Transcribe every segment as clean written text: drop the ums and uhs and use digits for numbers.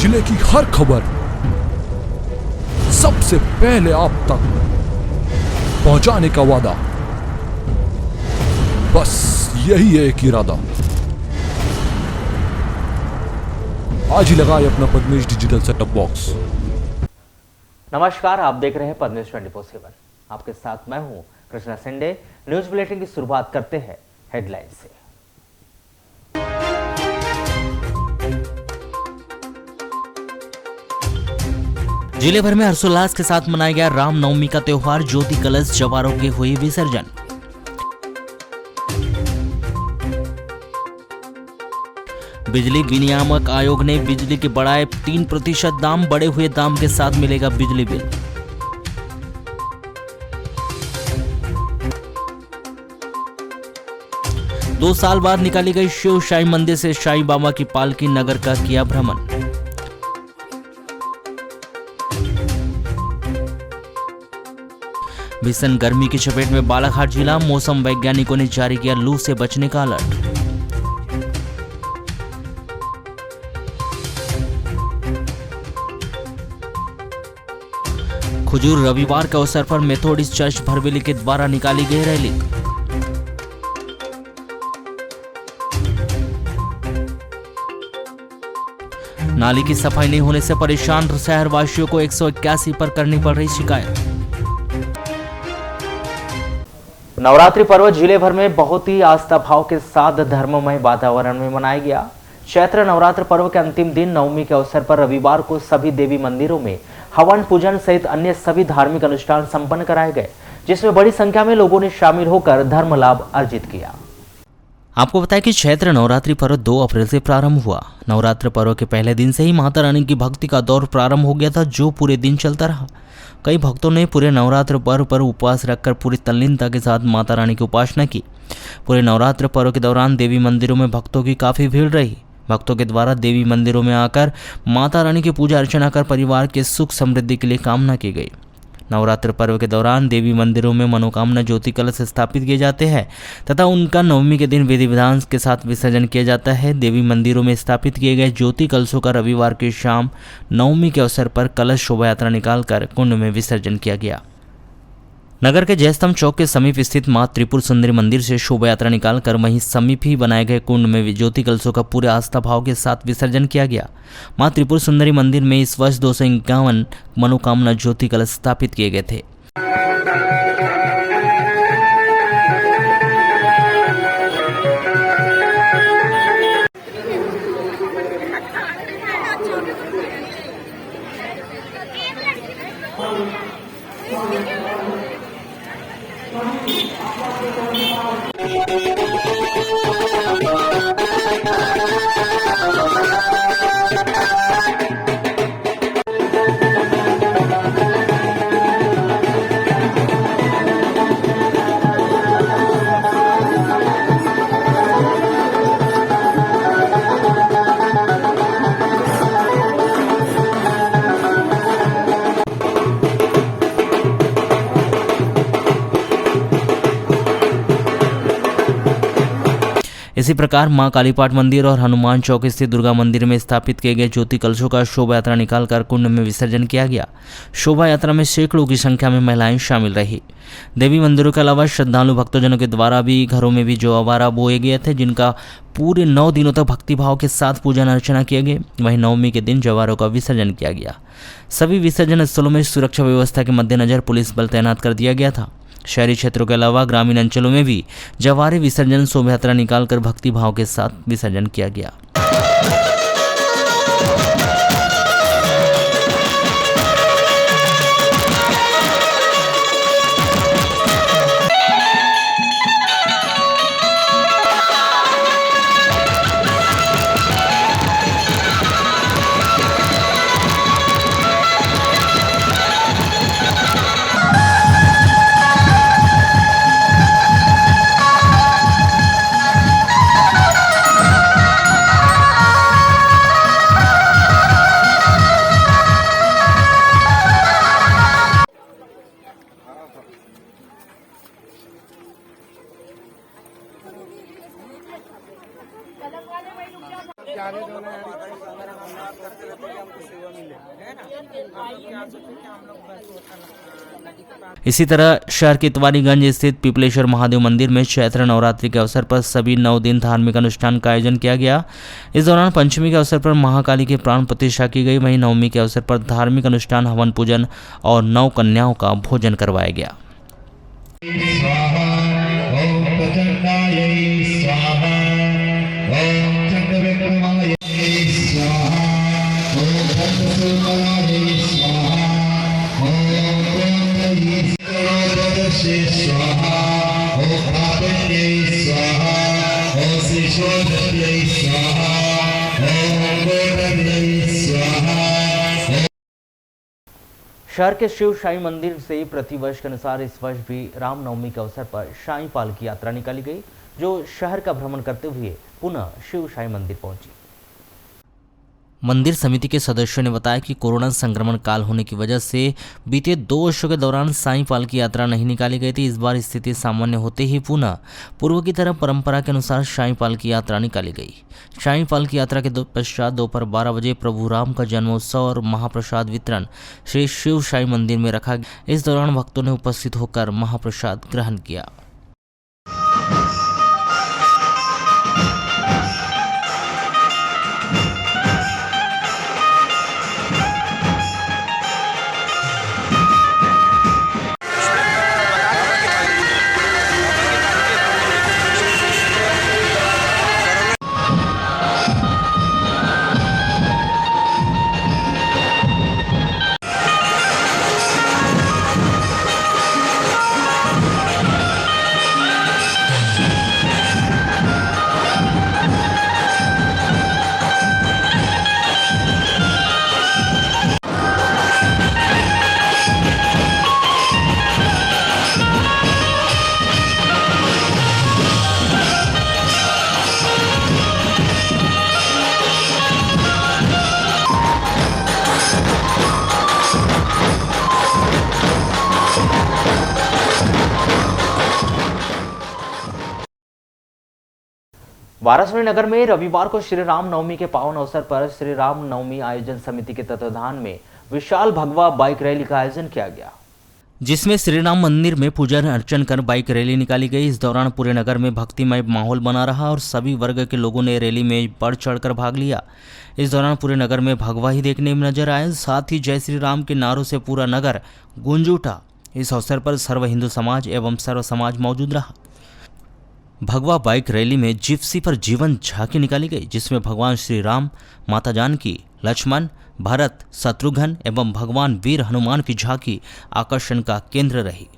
जिले की हर खबर सबसे पहले आप तक पहुंचाने का वादा, बस यही है एक इरादा। आज ही लगाए अपना पद्मेश डिजिटल सेटअप बॉक्स। नमस्कार, आप देख रहे हैं पद्मेश 24/7। आपके साथ मैं हूं कृष्णा सिंडे। न्यूज बुलेटिन की शुरुआत करते हैं हेडलाइन से। जिले भर में हर्षोल्लास के साथ मनाया गया रामनवमी का त्योहार। ज्योति कलश जवारों के हुए विसर्जन। बिजली विनियामक आयोग ने बिजली के बढ़ाए 3% दाम। बढ़े हुए दाम के साथ मिलेगा बिजली बिल। दो साल बाद निकाली गई शिव शाही मंदिर से शाही बाबा की पालकी नगर का किया भ्रमण। भीषण गर्मी की चपेट में बालाघाट जिला। मौसम वैज्ञानिकों ने जारी किया लू से बचने का अलर्ट। खुजूर रविवार के अवसर पर मेथोडिस्ट चर्च भरवेली के द्वारा निकाली गई रैली। नाली की सफाई नहीं होने से परेशान शहरवासियों को 181 पर करनी पड़ रही शिकायत। नवरात्रि पर्व जिले भर में बहुत ही आस्था भाव के साथ धर्ममय वातावरण में मनाया गया। चैत्र नवरात्र पर्व के अंतिम दिन नवमी के अवसर पर रविवार को सभी देवी मंदिरों में हवन पूजन सहित अन्य सभी धार्मिक अनुष्ठान संपन्न कराए गए, जिसमें बड़ी संख्या में लोगों ने शामिल होकर धर्म लाभ अर्जित किया। आपको बताया कि चैत्र नवरात्रि पर्व 2 अप्रैल से प्रारंभ हुआ। नवरात्र पर्व के पहले दिन से ही माता रानी की भक्ति का दौर प्रारंभ हो गया था, जो पूरे दिन चलता रहा। कई भक्तों ने पूरे नवरात्र पर्व पर उपवास रखकर पूरी तल्लीनता के साथ माता रानी की उपासना की। पूरे नवरात्र पर्व के दौरान देवी मंदिरों में भक्तों की काफी भीड़ रही। भक्तों के द्वारा देवी मंदिरों में आकर माता रानी की पूजा अर्चना कर परिवार के सुख समृद्धि के लिए कामना की गई। नवरात्र पर्व के दौरान देवी मंदिरों में मनोकामना ज्योति कलश स्थापित किए जाते हैं तथा उनका नवमी के दिन विधि विधान के साथ विसर्जन किया जाता है। देवी मंदिरों में स्थापित किए गए ज्योति कलशों का रविवार की शाम नवमी के अवसर पर कलश शोभा यात्रा निकालकर कुंड में विसर्जन किया गया। नगर के जयस्तंभ चौक के समीप स्थित मां त्रिपुर सुंदरी मंदिर से शोभा यात्रा निकालकर वहीं समीप ही बनाए गए कुंड में ज्योति कलशों का पूरे आस्था भाव के साथ विसर्जन किया गया। मां त्रिपुर सुंदरी मंदिर में इस वर्ष 251 मनोकामना ज्योति कलश स्थापित किए गए थे। इसी प्रकार मां कालीपाट मंदिर और हनुमान चौक स्थित दुर्गा मंदिर में स्थापित किए गए ज्योति कलशों का शोभा यात्रा निकालकर कुंड में विसर्जन किया गया। शोभा यात्रा में सैकड़ों की संख्या में महिलाएं शामिल रही। देवी मंदिरों के अलावा श्रद्धालु भक्तजनों के द्वारा भी घरों में भी जो आवारा बोए गए थे, जिनका पूरे 9 दिनों तक भक्तिभाव के साथ पूजन अर्चना किए गए। वहीं नवमी के दिन जवारों का विसर्जन किया गया। सभी विसर्जन स्थलों में सुरक्षा व्यवस्था के मद्देनजर पुलिस बल तैनात कर दिया गया था। शहरी क्षेत्रों के अलावा ग्रामीण अंचलों में भी जवारे विसर्जन शोभा यात्रा निकालकर भक्ति भाव के साथ विसर्जन किया गया। इसी तरह शहर के इतवारीगंज स्थित पिपलेश्वर महादेव मंदिर में चैत्र नवरात्रि के अवसर पर सभी 9 दिन धार्मिक अनुष्ठान का आयोजन किया गया। इस दौरान पंचमी के अवसर पर महाकाली की प्राण प्रतिष्ठा की गई। वहीं नवमी के अवसर पर धार्मिक अनुष्ठान, हवन पूजन और 9 कन्याओं का भोजन करवाया गया। शहर के शिव शाही मंदिर से प्रतिवर्ष के अनुसार इस वर्ष भी रामनवमी के अवसर पर शाही पालकी यात्रा निकाली गई, जो शहर का भ्रमण करते हुए पुनः शिव शाही मंदिर पहुंची। मंदिर समिति के सदस्यों ने बताया कि कोरोना संक्रमण काल होने की वजह से बीते 2 वर्षों के दौरान साईं पालकी यात्रा नहीं निकाली गई थी। इस बार स्थिति सामान्य होते ही पुनः पूर्व की तरह परंपरा के अनुसार साईं पालकी यात्रा निकाली गई। साईं पालकी यात्रा के पश्चात दोपहर 12 बजे प्रभु राम का जन्मोत्सव और महाप्रसाद वितरण श्री शिव शाही मंदिर में रखा गया। इस दौरान भक्तों ने उपस्थित होकर महाप्रसाद ग्रहण किया। वाराणसी नगर में रविवार को श्री राम नवमी के पावन अवसर पर श्री राम नवमी आयोजन समिति के तत्वाधान में विशाल भगवा बाइक रैली का आयोजन किया गया, जिसमें श्री राम मंदिर में पूजा अर्चन कर बाइक रैली निकाली गई। इस दौरान पूरे नगर में भक्तिमय माहौल बना रहा और सभी वर्ग के लोगों ने रैली में बढ़ चढ़कर भाग लिया। इस दौरान पूरे नगर में भगवा ही देखने में नजर आए, साथ ही जय श्री राम के नारों से पूरा नगर गूंज उठा। इस अवसर पर सर्व हिंदू समाज एवं सर्व समाज मौजूद रहा। भगवा बाइक रैली में जिप्सी पर जीवन झांकी निकाली गई, जिसमें भगवान श्री राम, माता जानकी, लक्ष्मण, भरत, शत्रुघ्न एवं भगवान वीर हनुमान की झांकी आकर्षण का केंद्र रही।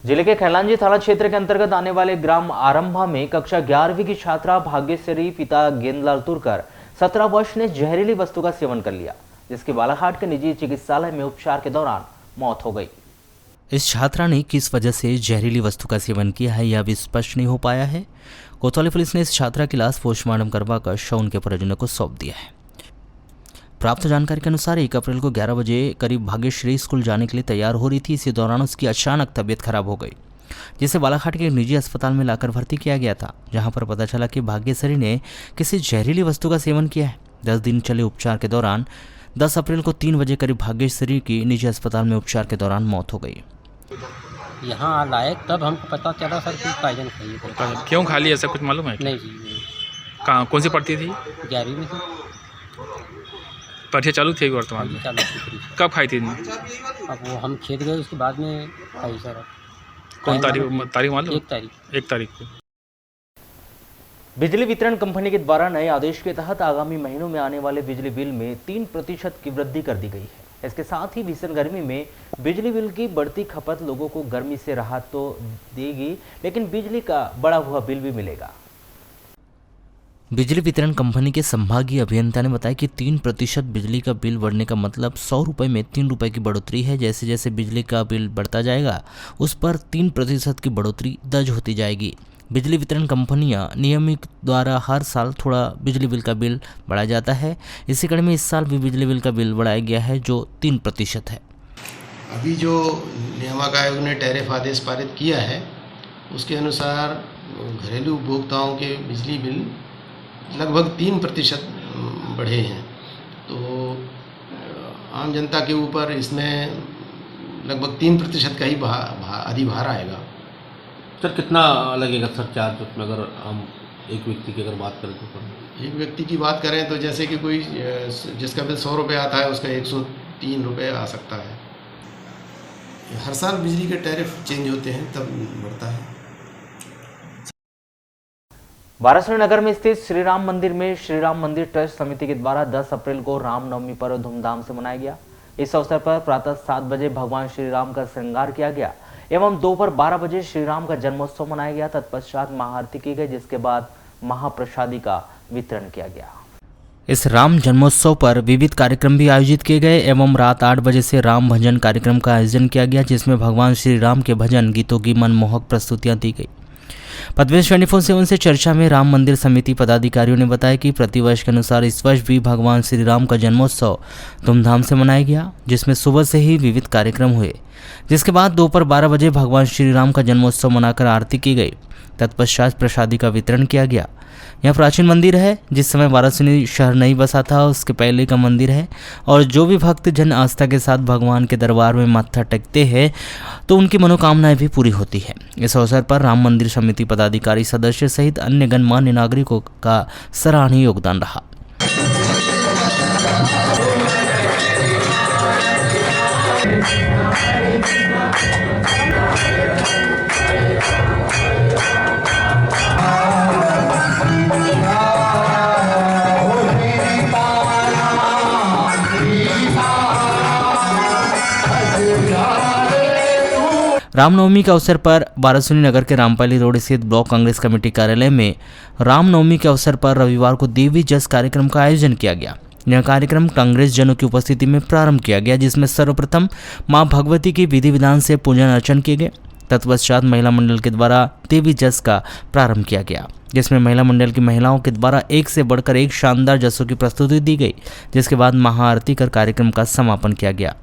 जिले के खैलांजी थाना क्षेत्र के अंतर्गत आने वाले ग्राम आरंभा में कक्षा 11वीं की छात्रा भाग्यश्री पिता गेंदलाल तुरकर 17 वर्ष ने जहरीली वस्तु का सेवन कर लिया, जिसकी बालाघाट के निजी चिकित्सालय में उपचार के दौरान मौत हो गई। इस छात्रा ने किस वजह से जहरीली वस्तु का सेवन किया है यह अभी स्पष्ट नहीं हो पाया है। कोतवाली पुलिस ने इस छात्रा की लाश पोस्टमार्टम करवाकर शव उनके परिजनों को सौंप दिया है। प्राप्त जानकारी के अनुसार 1 अप्रैल को 11 बजे करीब भाग्यश्री स्कूल जाने के लिए तैयार हो रही थी। इसी दौरान उसकी अचानक तबीयत खराब हो गई, जिसे बालाघाट के एक निजी अस्पताल में लाकर भर्ती किया गया था, जहां पर पता चला कि भाग्यश्री ने किसी जहरीली वस्तु का सेवन किया है। 10 दिन चले उपचार के दौरान 10 अप्रैल को 3 बजे करीब भाग्यश्री की निजी अस्पताल में उपचार के दौरान मौत हो गई। यहाँ लाए तब हमको पता चला सर कि पॉइजन खाई। क्यों खा लिया, ऐसा कुछ मालूम है? नहीं जी, कहाँ कौन सी पढ़ती थी? 11वीं में थी। परीक्षा चालू थी वर्तमान में? चालू थी परीक्षा। कब खाई थी? अब वो हम खेत गए उसके बाद में आई सर। कौन तारीख मालूम? 1 तारीख। 1 तारीख को। बिजली वितरण कंपनी के द्वारा नए आदेश के तहत आगामी महीनों में आने वाले बिजली बिल में 3% की वृद्धि कर दी गई है। इसके साथ ही भीषण गर्मी में बिजली बिल की बढ़ती खपत लोगों को गर्मी से राहत तो देगी, लेकिन बिजली का बढ़ा हुआ बिल भी मिलेगा। बिजली वितरण कंपनी के संभागीय अभियंता ने बताया कि 3% बिजली का बिल बढ़ने का मतलब 100 रुपये में 3 रुपये की बढ़ोतरी है। जैसे जैसे बिजली का बिल बढ़ता जाएगा उस पर 3% की बढ़ोतरी दर्ज होती जाएगी। बिजली वितरण कंपनियां नियमित द्वारा हर साल थोड़ा बिजली बिल का बिल बढ़ाया जाता है। इसी कड़ी में इस साल भी बिजली बिल का बिल बढ़ाया गया है जो 3% है। अभी जो नियामक आयोग ने टैरिफ आदेश पारित किया है उसके अनुसार घरेलू उपभोक्ताओं के बिजली बिल लगभग 3% बढ़े हैं। तो आम जनता के ऊपर इसमें लगभग 3% का ही अधिभार आएगा। सर कितना लगेगा सर चार्ज उसमें, अगर हम एक व्यक्ति की अगर बात करें तो? एक व्यक्ति की बात करें तो जैसे कि कोई जिसका बिल 100 रुपये आता है उसका 103 रुपये आ सकता है। हर साल बिजली के टैरिफ चेंज होते हैं तब बढ़ता है। वाराणसी नगर में स्थित श्री राम मंदिर में श्री राम मंदिर ट्रस्ट समिति के द्वारा 10 अप्रैल को रामनवमी पर्व धूमधाम से मनाया गया। इस अवसर पर प्रातः 7 बजे भगवान श्री राम का श्रृंगार किया गया एवं दोपहर 12 बजे श्री राम का जन्मोत्सव मनाया गया। तत्पश्चात महाआरती की गई, जिसके बाद महाप्रसादी का वितरण किया गया। इस राम जन्मोत्सव पर विविध कार्यक्रम भी आयोजित किए गए एवं रात 8 बजे से राम भजन कार्यक्रम का आयोजन किया गया, जिसमें भगवान श्री राम के भजन गीतों की मनमोहक प्रस्तुतियां दी गई। पद्मेश 24/7 से चर्चा में राम मंदिर समिति पदाधिकारियों ने बताया कि प्रतिवर्ष के अनुसार इस वर्ष भी भगवान श्री राम का जन्मोत्सव धूमधाम से मनाया गया, जिसमें सुबह से ही विविध कार्यक्रम हुए, जिसके बाद दोपहर 12 बजे भगवान श्री राम का जन्मोत्सव मनाकर आरती की गई। तत्पश्चात प्रसादी का वितरण किया गया। यह प्राचीन मंदिर है, जिस समय वाराणसी शहर नहीं बसा था उसके पहले का मंदिर है और जो भी भक्त जन आस्था के साथ भगवान के दरबार में माथा टेकते हैं तो उनकी मनोकामनाएं भी पूरी होती है। इस अवसर पर राम मंदिर समिति पदाधिकारी सदस्य सहित अन्य गणमान्य नागरिकों का सराहनीय योगदान रहा। रामनवमी के अवसर पर वाराणसी नगर के रामपाली रोड स्थित ब्लॉक कांग्रेस कमेटी कार्यालय में रामनवमी के अवसर पर रविवार को देवी जस कार्यक्रम का आयोजन किया गया। यह कार्यक्रम कांग्रेस जनों की उपस्थिति में प्रारंभ किया गया, जिसमें सर्वप्रथम मां भगवती की विधि विधान से पूजन अर्चन किए गए। तत्पश्चात महिला मंडल के द्वारा देवी जस का प्रारंभ किया गया, जिसमें महिला मंडल की महिलाओं के द्वारा एक से बढ़कर एक शानदार जसों की प्रस्तुति दी गई, जिसके बाद महाआरती कर कार्यक्रम का समापन किया गया,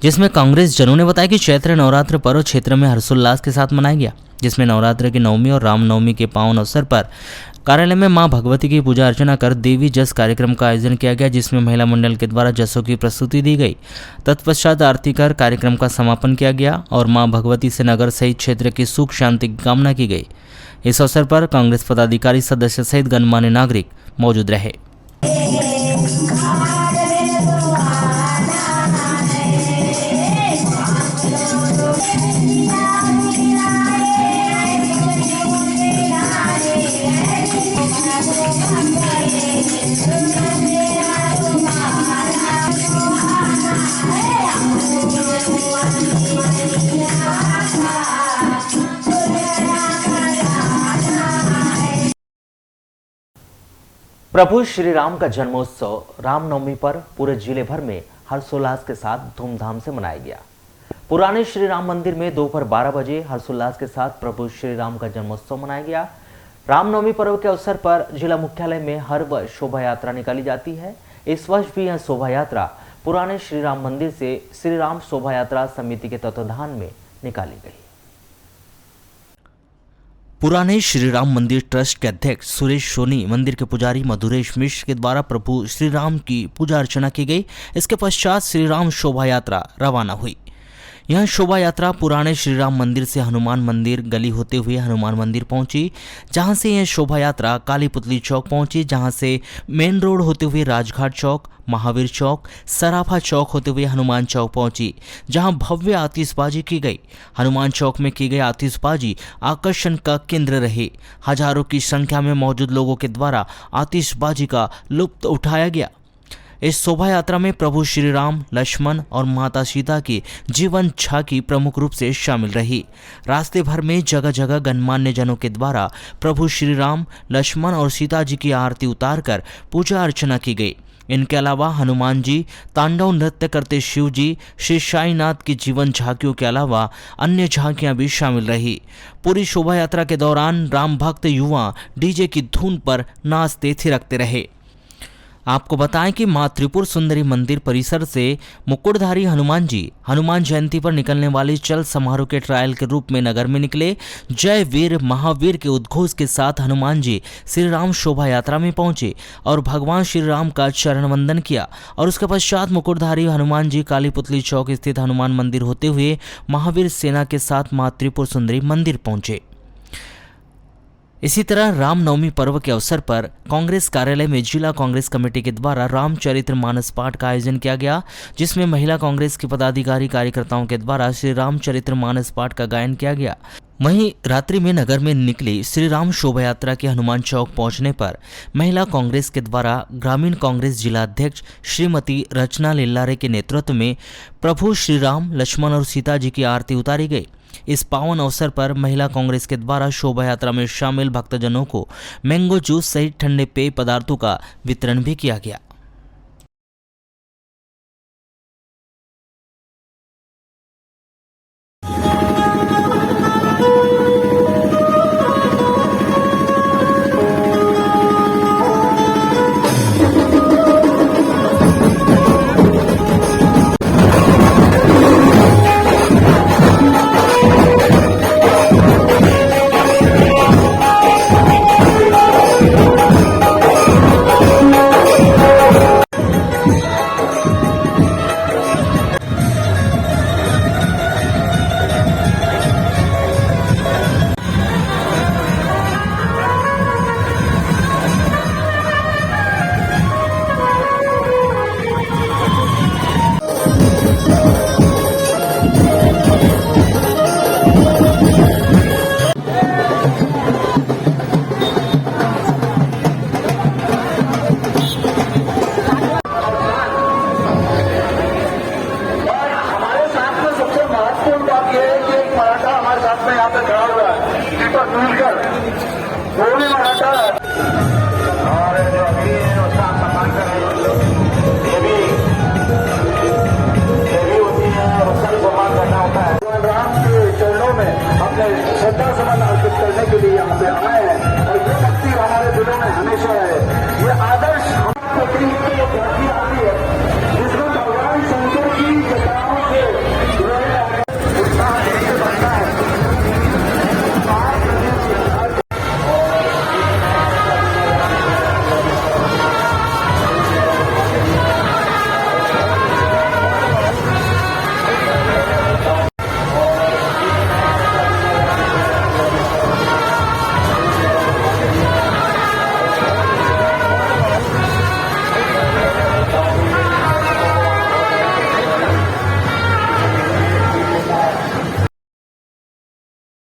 जिसमें कांग्रेस जनों ने बताया कि चैत्र नवरात्र पर्व क्षेत्र में हर्षोल्लास के साथ मनाया गया, जिसमें नवरात्र की नवमी और रामनवमी के पावन अवसर पर कार्यालय में मां भगवती की पूजा अर्चना कर देवी जस कार्यक्रम का आयोजन किया गया, जिसमें महिला मंडल के द्वारा जसों की प्रस्तुति दी गई। तत्पश्चात आरती कर कार्यक्रम का समापन किया गया और मां भगवती से नगर सहित क्षेत्र की सुख शांति की कामना की गई। इस अवसर पर कांग्रेस पदाधिकारी सदस्य सहित गणमान्य नागरिक मौजूद रहे। प्रभु श्री राम का जन्मोत्सव रामनवमी पर पूरे जिले भर में हर्षोल्लास के साथ धूमधाम से मनाया गया। पुराने श्री राम मंदिर में दोपहर 12 बजे हर्षोल्लास के साथ प्रभु श्री राम का जन्मोत्सव मनाया गया। रामनवमी पर्व के अवसर पर जिला मुख्यालय में हर वर्ष शोभा यात्रा निकाली जाती है। इस वर्ष भी यह शोभा यात्रा पुराने श्री राम मंदिर से श्री राम शोभा यात्रा समिति के तत्वाधान में निकाली गई। पुराने श्री राम मंदिर ट्रस्ट के अध्यक्ष सुरेश सोनी, मंदिर के पुजारी मधुरेश मिश्र के द्वारा प्रभु श्री राम की पूजा अर्चना की गई। इसके पश्चात श्री राम शोभा यात्रा रवाना हुई। यह शोभा यात्रा पुराने श्री राम मंदिर से हनुमान मंदिर गली होते हुए हनुमान मंदिर पहुंची, जहां से यह शोभा यात्रा काली पुतली चौक पहुंची, जहां से मेन रोड होते हुए राजघाट चौक, महावीर चौक, सराफा चौक होते हुए हनुमान चौक पहुंची, जहां भव्य आतिशबाजी की गई। हनुमान चौक में की गई आतिशबाजी आकर्षण का केंद्र रही। हजारों की संख्या में मौजूद लोगों के द्वारा आतिशबाजी का लुत्फ उठाया गया। इस शोभा यात्रा में प्रभु श्री राम, लक्ष्मण और माता सीता की जीवन झांकी प्रमुख रूप से शामिल रही। रास्ते भर में जगह जगह गणमान्य जनों के द्वारा प्रभु श्री राम, लक्ष्मण और सीता जी की आरती उतारकर पूजा अर्चना की गई। इनके अलावा हनुमान जी, तांडव नृत्य करते शिव जी, श्री साईनाथ की जीवन झांकियों के अलावा अन्य झांकियां भी शामिल रही। पूरी शोभा यात्रा के दौरान राम भक्त युवा डीजे की धुन पर नाचते थिरकते रहे। आपको बताएं कि मां त्रिपुर सुंदरी मंदिर परिसर से मुकुटधारी हनुमान जी हनुमान जयंती पर निकलने वाली चल समारोह के ट्रायल के रूप में नगर में निकले। जय वीर महावीर के उद्घोष के साथ हनुमान जी श्री राम शोभा यात्रा में पहुंचे और भगवान श्री राम का चरण वंदन किया और उसके पश्चात मुकुटधारी हनुमान जी काली पुतली चौक स्थित हनुमान मंदिर होते हुए महावीर सेना के साथ मां त्रिपुर सुंदरी मंदिर पहुंचे। इसी तरह रामनवमी पर्व के अवसर पर कांग्रेस कार्यालय में जिला कांग्रेस कमेटी के द्वारा रामचरितमानस पाठ का आयोजन किया गया, जिसमें महिला कांग्रेस के पदाधिकारी कार्यकर्ताओं के द्वारा श्री रामचरितमानस पाठ का गायन किया गया। वहीं रात्रि में नगर में निकली श्री राम शोभा यात्रा के हनुमान चौक पहुंचने पर महिला कांग्रेस के द्वारा ग्रामीण कांग्रेस जिला अध्यक्ष श्रीमती रचना लिल्लारे के नेतृत्व में प्रभु श्री राम, लक्ष्मण और सीता जी की आरती उतारी गई। इस पावन अवसर पर महिला कांग्रेस के द्वारा शोभा यात्रा में शामिल भक्तजनों को मैंगो जूस सहित ठंडे पेय पदार्थों का वितरण भी किया गया।